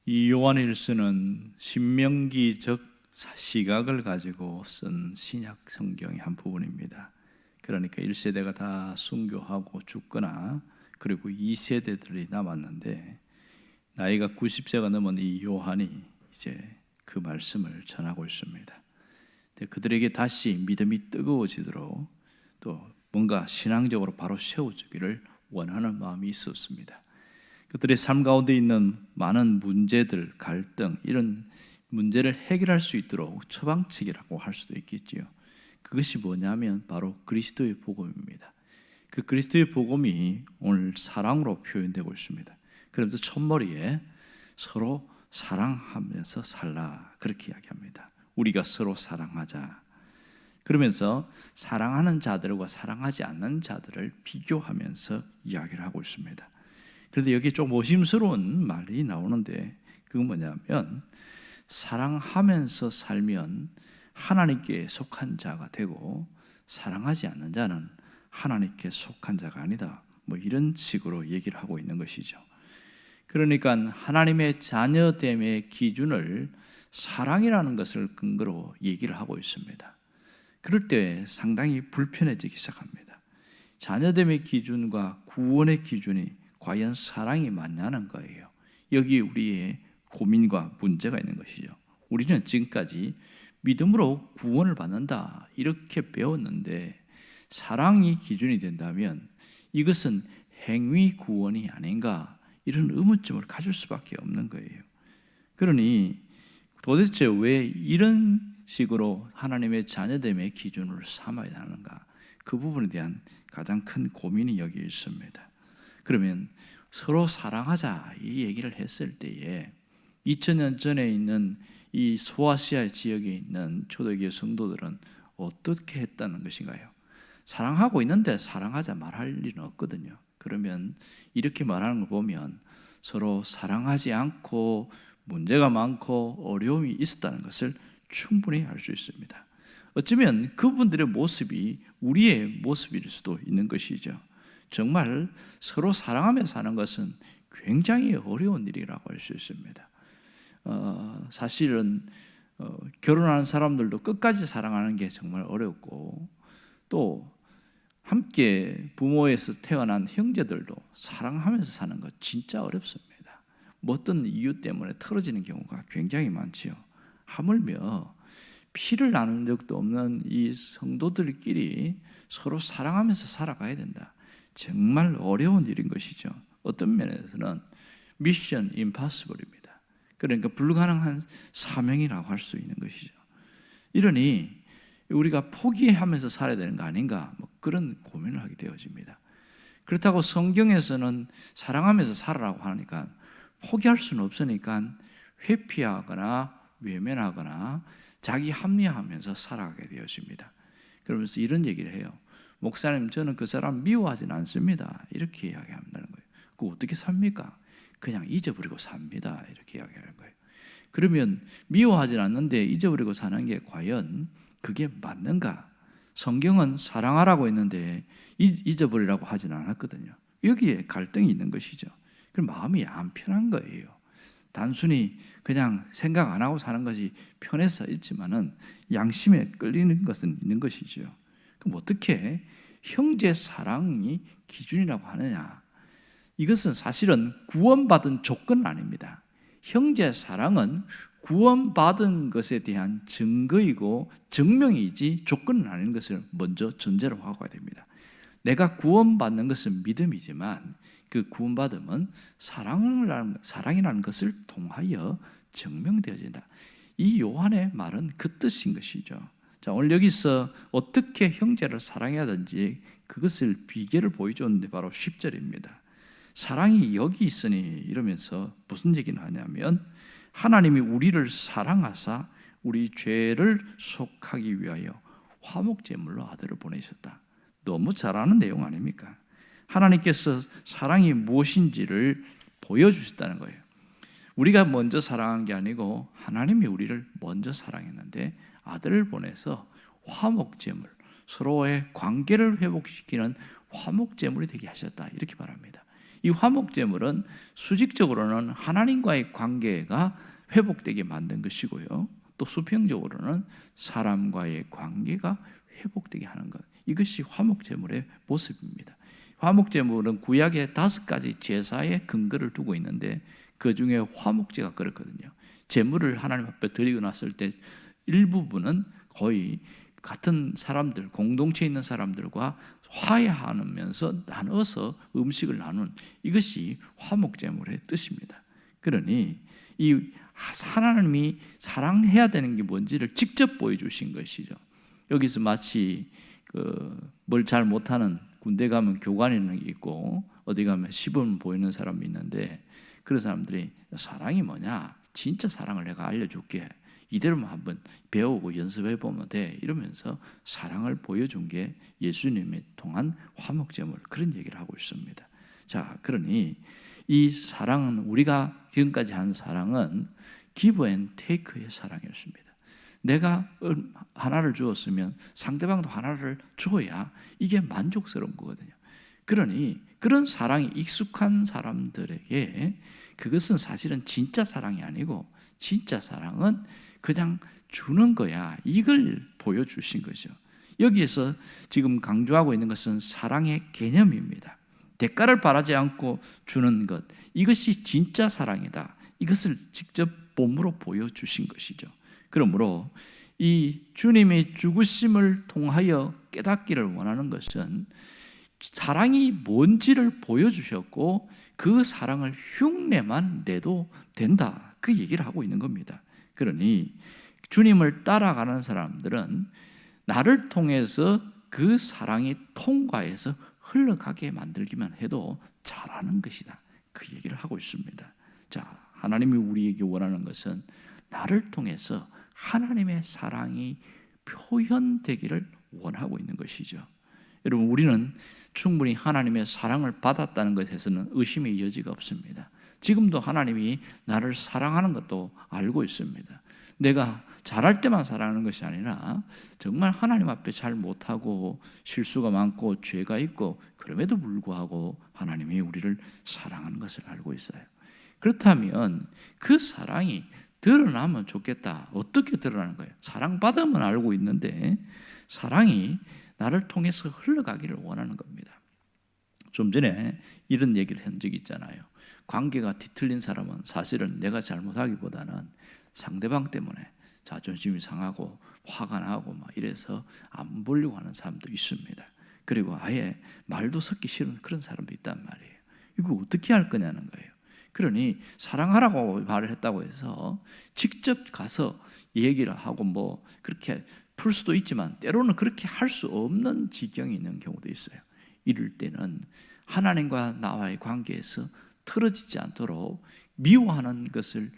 이 요한일서는 신명기적 시각을 가지고 쓴 신약 성경의 한 부분입니다. 그러니까 1세대가 다 순교하고 죽거나 그리고 2세대들이 남았는데 나이가 90세가 넘은 이 요한이 이제 그 말씀을 전하고 있습니다. 그들에게 다시 믿음이 뜨거워지도록 또 뭔가 신앙적으로 바로 세워주기를 원하는 마음이 있었습니다. 그들의 삶 가운데 있는 많은 문제들, 갈등, 이런 문제를 해결할 수 있도록 처방책이라고 할 수도 있겠지요. 그것이 뭐냐면 바로 그리스도의 복음입니다. 그 그리스도의 복음이 오늘 사랑으로 표현되고 있습니다. 그러면서 첫머리에 서로 사랑하면서 살라 그렇게 이야기합니다. 우리가 서로 사랑하자. 그러면서 사랑하는 자들과 사랑하지 않는 자들을 비교하면서 이야기를 하고 있습니다. 그런데 여기 좀 의심스러운 말이 나오는데 그건 뭐냐면 사랑하면서 살면 하나님께 속한 자가 되고 사랑하지 않는 자는 하나님께 속한 자가 아니다. 뭐 이런 식으로 얘기를 하고 있는 것이죠. 그러니까 하나님의 자녀됨의 기준을 사랑이라는 것을 근거로 얘기를 하고 있습니다. 그럴 때 상당히 불편해지기 시작합니다. 자녀됨의 기준과 구원의 기준이 과연 사랑이 맞냐는 거예요. 여기 우리의 고민과 문제가 있는 것이죠. 우리는 지금까지 믿음으로 구원을 받는다 이렇게 배웠는데 사랑이 기준이 된다면 이것은 행위 구원이 아닌가 이런 의문점을 가질 수밖에 없는 거예요. 그러니 도대체 왜 이런 식으로 하나님의 자녀됨의 기준을 삼아야 하는가? 그 부분에 대한 가장 큰 고민이 여기 있습니다. 그러면 서로 사랑하자 이 얘기를 했을 때에 2000년 전에 있는 이 소아시아 지역에 있는 초대교회 성도들은 어떻게 했다는 것인가요? 사랑하고 있는데 사랑하자 말할 일은 없거든요. 그러면 이렇게 말하는 걸 보면 서로 사랑하지 않고 문제가 많고 어려움이 있었다는 것을 충분히 알 수 있습니다. 어쩌면 그분들의 모습이 우리의 모습일 수도 있는 것이죠. 정말 서로 사랑하며 사는 것은 굉장히 어려운 일이라고 할 수 있습니다. 사실은 결혼하는 사람들도 끝까지 사랑하는 게 정말 어렵고 또 함께 부모에서 태어난 형제들도 사랑하면서 사는 것 진짜 어렵습니다. 뭐 어떤 이유 때문에 틀어지는 경우가 굉장히 많지요. 하물며 피를 나눈 적도 없는 이 성도들끼리 서로 사랑하면서 살아가야 된다. 정말 어려운 일인 것이죠. 어떤 면에서는 미션 임파서블입니다. 그러니까 불가능한 사명이라고 할 수 있는 것이죠. 이러니 우리가 포기하면서 살아야 되는 거 아닌가 뭐 그런 고민을 하게 되어집니다. 그렇다고 성경에서는 사랑하면서 살아라고 하니까 포기할 수는 없으니까 회피하거나 외면하거나 자기 합리화하면서 살아가게 되어집니다. 그러면서 이런 얘기를 해요. 목사님 저는 그 사람 미워하지는 않습니다. 이렇게 이야기한다는 거예요. 그거 어떻게 삽니까? 그냥 잊어버리고 삽니다. 이렇게 이야기하는 거예요. 그러면 미워하지 않는데 잊어버리고 사는 게 과연 그게 맞는가? 성경은 사랑하라고 했는데 잊어버리라고 하지는 않았거든요. 여기에 갈등이 있는 것이죠. 그럼 마음이 안 편한 거예요. 단순히 그냥 생각 안 하고 사는 것이 편해서 있지만은 양심에 끌리는 것은 있는 것이죠. 그럼 어떻게 형제 사랑이 기준이라고 하느냐? 이것은 사실은 구원받은 조건은 아닙니다. 형제 사랑은 구원받은 것에 대한 증거이고 증명이지 조건은 아닌 것을 먼저 전제로 하고 됩니다. 내가 구원받는 것은 믿음이지만 그 구원받음은 사랑이라는 것을 통하여 증명되어진다. 이 요한의 말은 그 뜻인 것이죠. 자, 오늘 여기서 어떻게 형제를 사랑해야 하는지 그것을 비결을 보여줬는데 바로 10절입니다. 사랑이 여기 있으니 이러면서 무슨 얘기를 하냐면 하나님이 우리를 사랑하사 우리 죄를 속하기 위하여 화목제물로 아들을 보내셨다. 너무 잘 아는 내용 아닙니까? 하나님께서 사랑이 무엇인지를 보여주셨다는 거예요. 우리가 먼저 사랑한 게 아니고 하나님이 우리를 먼저 사랑했는데 아들을 보내서 화목제물, 서로의 관계를 회복시키는 화목제물이 되게 하셨다. 이렇게 말합니다. 이 화목제물은 수직적으로는 하나님과의 관계가 회복되게 만든 것이고요, 또 수평적으로는 사람과의 관계가 회복되게 하는 것, 이것이 화목제물의 모습입니다. 화목제물은 구약의 5가지 제사의 근거를 두고 있는데 그 중에 화목제가 그렇거든요. 제물을 하나님 앞에 드리고 났을 때 일부분은 거의 같은 사람들, 공동체에 있는 사람들과 화해하면서 나눠서 음식을 나눈, 이것이 화목제물의 뜻입니다. 그러니 이 하나님이 사랑해야 되는 게 뭔지를 직접 보여주신 것이죠. 여기서 마치 뭘 잘 못하는, 군대 가면 교관이 있고 어디 가면 시범 보이는 사람이 있는데 그런 사람들이 사랑이 뭐냐, 진짜 사랑을 내가 알려줄게, 이대로만 한번 배우고 연습해 보면 돼, 이러면서 사랑을 보여준 게 예수님이 통한 화목제물, 그런 얘기를 하고 있습니다. 자, 그러니 이 사랑은, 우리가 지금까지 한 사랑은 기브 앤 테이크의 사랑이었습니다. 내가 하나를 주었으면 상대방도 하나를 줘야 이게 만족스러운 거거든요. 그러니 그런 사랑이 익숙한 사람들에게 그것은 사실은 진짜 사랑이 아니고, 진짜 사랑은 그냥 주는 거야, 이걸 보여주신 거죠. 여기에서 지금 강조하고 있는 것은 사랑의 개념입니다. 대가를 바라지 않고 주는 것, 이것이 진짜 사랑이다, 이것을 직접 몸으로 보여주신 것이죠. 그러므로 이 주님의 죽으심을 통하여 깨닫기를 원하는 것은 사랑이 뭔지를 보여주셨고 그 사랑을 흉내만 내도 된다, 그 얘기를 하고 있는 겁니다. 그러니 주님을 따라가는 사람들은 나를 통해서 그 사랑이 통과해서 흘러가게 만들기만 해도 잘하는 것이다, 그 얘기를 하고 있습니다. 자, 하나님이 우리에게 원하는 것은 나를 통해서 하나님의 사랑이 표현되기를 원하고 있는 것이죠. 여러분, 우리는 충분히 하나님의 사랑을 받았다는 것에서는 의심의 여지가 없습니다. 지금도 하나님이 나를 사랑하는 것도 알고 있습니다. 내가 잘할 때만 사랑하는 것이 아니라 정말 하나님 앞에 잘 못하고 실수가 많고 죄가 있고 그럼에도 불구하고 하나님이 우리를 사랑하는 것을 알고 있어요. 그렇다면 그 사랑이 드러나면 좋겠다. 어떻게 드러나는 거예요? 사랑받으면 알고 있는데 사랑이 나를 통해서 흘러가기를 원하는 겁니다. 좀 전에 이런 얘기를 한 적이 있잖아요. 관계가 뒤틀린 사람은 사실은 내가 잘못하기보다는 상대방 때문에 자존심이 상하고 화가 나고 막 이래서 안 보려고 하는 사람도 있습니다. 그리고 아예 말도 섞기 싫은 그런 사람도 있단 말이에요. 이거 어떻게 할 거냐는 거예요. 그러니 사랑하라고 말을 했다고 해서 직접 가서 얘기를 하고 뭐 그렇게 풀 수도 있지만 때로는 그렇게 할 수 없는 지경이 있는 경우도 있어요. 이럴 때는 하나님과 나와의 관계에서 틀어지지 않도록 미워하는 것을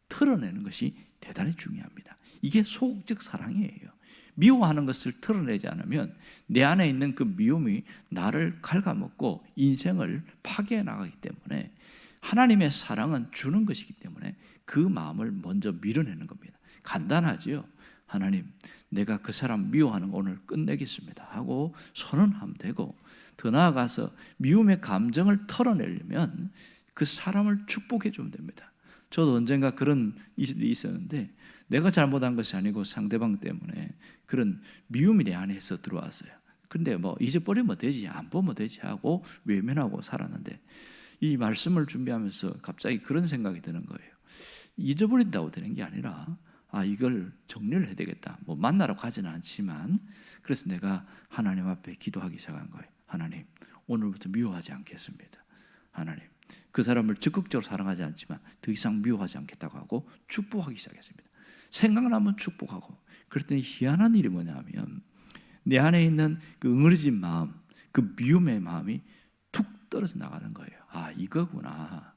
털어내는 것이 대단히 중요합니다. 이게 소극적 사랑이에요. 미워하는 것을 털어내지 않으면 내 안에 있는 그 미움이 나를 갉아먹고 인생을 파괴해 나가기 때문에 하나님의 사랑은 주는 것이기 때문에 그 마음을 먼저 밀어내는 겁니다. 간단하지요. 하나님, 내가 그 사람 미워하는 거 오늘 끝내겠습니다 하고 선언하면 되고, 더 나아가서 미움의 감정을 털어내려면 그 사람을 축복해 주면 됩니다. 저도 언젠가 그런 일이 있었는데 내가 잘못한 것이 아니고 상대방 때문에 그런 미움이 내 안에서 들어왔어요. 근데 뭐 잊어버리면 되지, 안 보면 되지 하고 외면하고 살았는데 이 말씀을 준비하면서 갑자기 그런 생각이 드는 거예요. 잊어버린다고 되는 게 아니라 이걸 정리를 해야 되겠다. 뭐 만나러 가지는 않지만 그래서 내가 하나님 앞에 기도하기 시작한 거예요. 하나님, 오늘부터 미워하지 않겠습니다. 하나님, 그 사람을 적극적으로 사랑하지 않지만 더 이상 미워하지 않겠다고 하고 축복하기 시작했습니다. 생각나면 축복하고. 그랬더니 희한한 일이 뭐냐면 내 안에 있는 그 응어리진 마음, 그 미움의 마음이 툭 떨어져 나가는 거예요. 이거구나.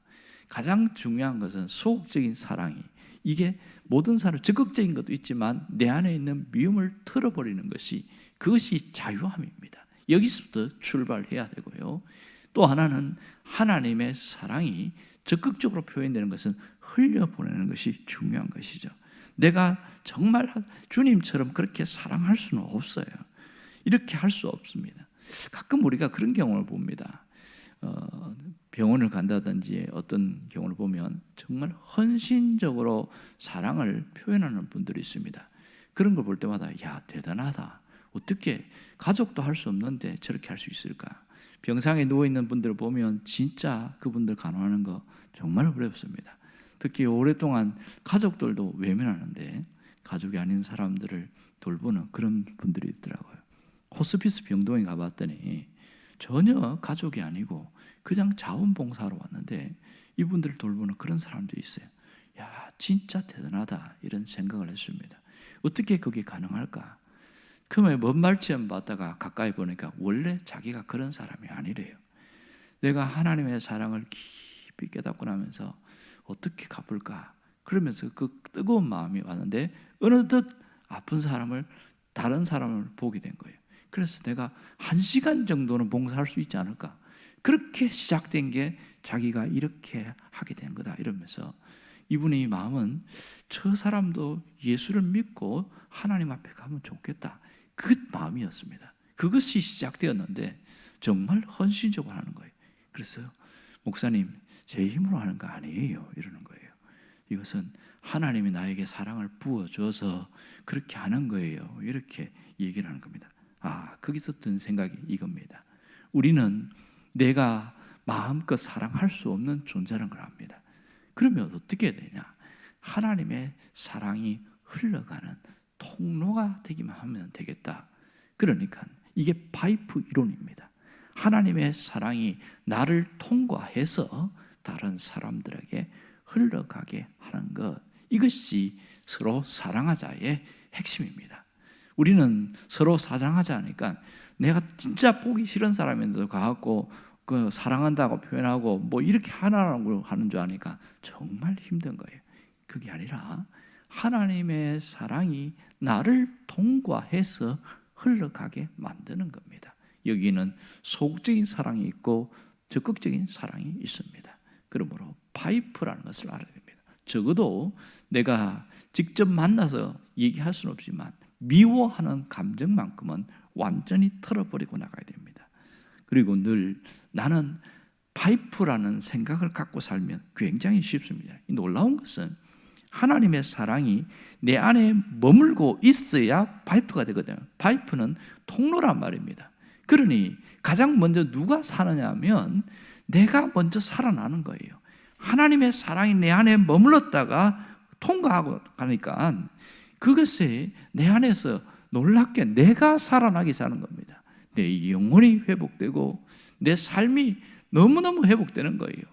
가장 중요한 것은 소극적인 사랑이, 이게 모든 사람 적극적인 것도 있지만 내 안에 있는 미움을 털어버리는 것이, 그것이 자유함입니다. 여기서부터 출발해야 되고요. 또 하나는 하나님의 사랑이 적극적으로 표현되는 것은 흘려보내는 것이 중요한 것이죠. 내가 정말 주님처럼 그렇게 사랑할 수는 없어요. 이렇게 할 수 없습니다. 가끔 우리가 그런 경험을 봅니다. 병원을 간다든지 어떤 경우를 보면 정말 헌신적으로 사랑을 표현하는 분들이 있습니다. 그런 걸 볼 때마다 야, 대단하다. 어떻게 가족도 할 수 없는데 저렇게 할 수 있을까? 병상에 누워있는 분들을 보면 진짜 그분들 간호하는 거 정말 어렵습니다. 특히 오랫동안 가족들도 외면하는데 가족이 아닌 사람들을 돌보는 그런 분들이 있더라고요. 호스피스 병동에 가봤더니 전혀 가족이 아니고 그냥 자원봉사로 왔는데 이분들을 돌보는 그런 사람들이 있어요. 야, 진짜 대단하다 이런 생각을 했습니다. 어떻게 그게 가능할까? 그러면 먼 말처럼 봤다가 가까이 보니까 원래 자기가 그런 사람이 아니래요. 내가 하나님의 사랑을 깊이 깨닫고 나면서 어떻게 갚을까? 그러면서 그 뜨거운 마음이 왔는데 어느덧 아픈 사람을, 다른 사람을 보게 된 거예요. 그래서 내가 1시간 정도는 봉사할 수 있지 않을까? 그렇게 시작된 게 자기가 이렇게 하게 된 거다 이러면서 이분의 마음은 저 사람도 예수를 믿고 하나님 앞에 가면 좋겠다, 그 마음이었습니다. 그것이 시작되었는데 정말 헌신적으로 하는 거예요. 그래서 목사님, 제 힘으로 하는 거 아니에요 이러는 거예요. 이것은 하나님이 나에게 사랑을 부어줘서 그렇게 하는 거예요, 이렇게 얘기를 하는 겁니다. 거기서 든 생각이 이겁니다. 우리는 내가 마음껏 사랑할 수 없는 존재라는 걸 압니다. 그러면 어떻게 해야 되냐? 하나님의 사랑이 흘러가는 통로가 되기만 하면 되겠다. 그러니까 이게 파이프 이론입니다. 하나님의 사랑이 나를 통과해서 다른 사람들에게 흘러가게 하는 것, 이것이 서로 사랑하자의 핵심입니다. 우리는 서로 사랑하자 하니까 내가 진짜 보기 싫은 사람인데도 가갖고 그 사랑한다고 표현하고 뭐 이렇게 하나라고 하는 줄 아니까 정말 힘든 거예요. 그게 아니라 하나님의 사랑이 나를 통과해서 흘러가게 만드는 겁니다. 여기는 소극적인 사랑이 있고 적극적인 사랑이 있습니다. 그러므로 파이프라는 것을 알아야 됩니다. 적어도 내가 직접 만나서 얘기할 수는 없지만 미워하는 감정만큼은 완전히 털어버리고 나가야 됩니다. 그리고 늘 나는 파이프라는 생각을 갖고 살면 굉장히 쉽습니다. 이 놀라운 것은 하나님의 사랑이 내 안에 머물고 있어야 파이프가 되거든요. 파이프는 통로란 말입니다. 그러니 가장 먼저 누가 사느냐 하면 내가 먼저 살아나는 거예요. 하나님의 사랑이 내 안에 머물렀다가 통과하고 가니까 그것이 내 안에서 놀랍게 내가 살아나게 사는 겁니다. 내 영혼이 회복되고 내 삶이 너무너무 회복되는 거예요.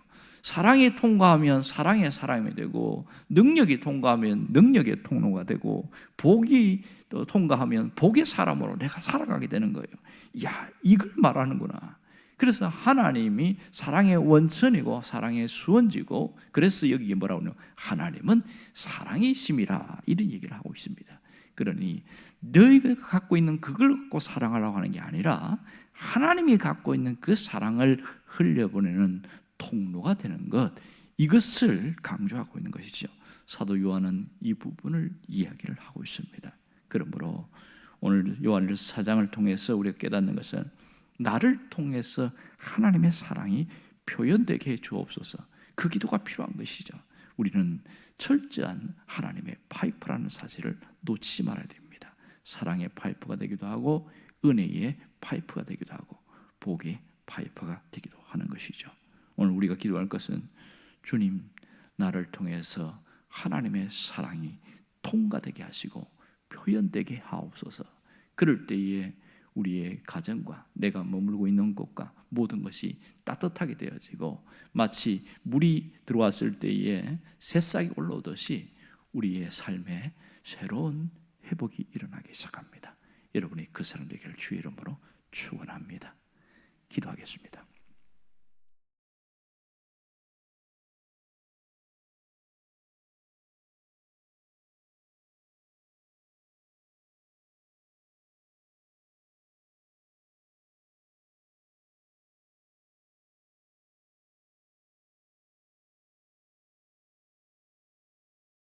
사랑이 통과하면 사랑의 사람이 되고, 능력이 통과하면 능력의 통로가 되고, 복이 또 통과하면 복의 사람으로 내가 살아가게 되는 거예요. 야, 이걸 말하는구나. 그래서 하나님이 사랑의 원천이고 사랑의 수원지고, 그래서 여기 뭐라고 하냐면 하나님은 사랑이심이라, 이런 얘기를 하고 있습니다. 그러니 너희가 갖고 있는 그걸 갖고 사랑하려고 하는 게 아니라 하나님이 갖고 있는 그 사랑을 흘려보내는 통로가 되는 것, 이것을 강조하고 있는 것이죠. 사도 요한은 이 부분을 이야기를 하고 있습니다. 그러므로 오늘 요한일서 4장을 통해서 우리가 깨닫는 것은 나를 통해서 하나님의 사랑이 표현되게 해 주옵소서, 그 기도가 필요한 것이죠. 우리는 철저한 하나님의 파이프라는 사실을 놓치지 말아야 됩니다. 사랑의 파이프가 되기도 하고 은혜의 파이프가 되기도 하고 복의 파이프가 되기도 하는 것이죠. 오늘 우리가 기도할 것은 주님, 나를 통해서 하나님의 사랑이 통과되게 하시고 표현되게 하옵소서. 그럴 때에 우리의 가정과 내가 머물고 있는 곳과 모든 것이 따뜻하게 되어지고 마치 물이 들어왔을 때에 새싹이 올라오듯이 우리의 삶에 새로운 회복이 일어나기 시작합니다. 여러분이 그 사람 되기를 주의 이름으로 축원합니다. 기도하겠습니다.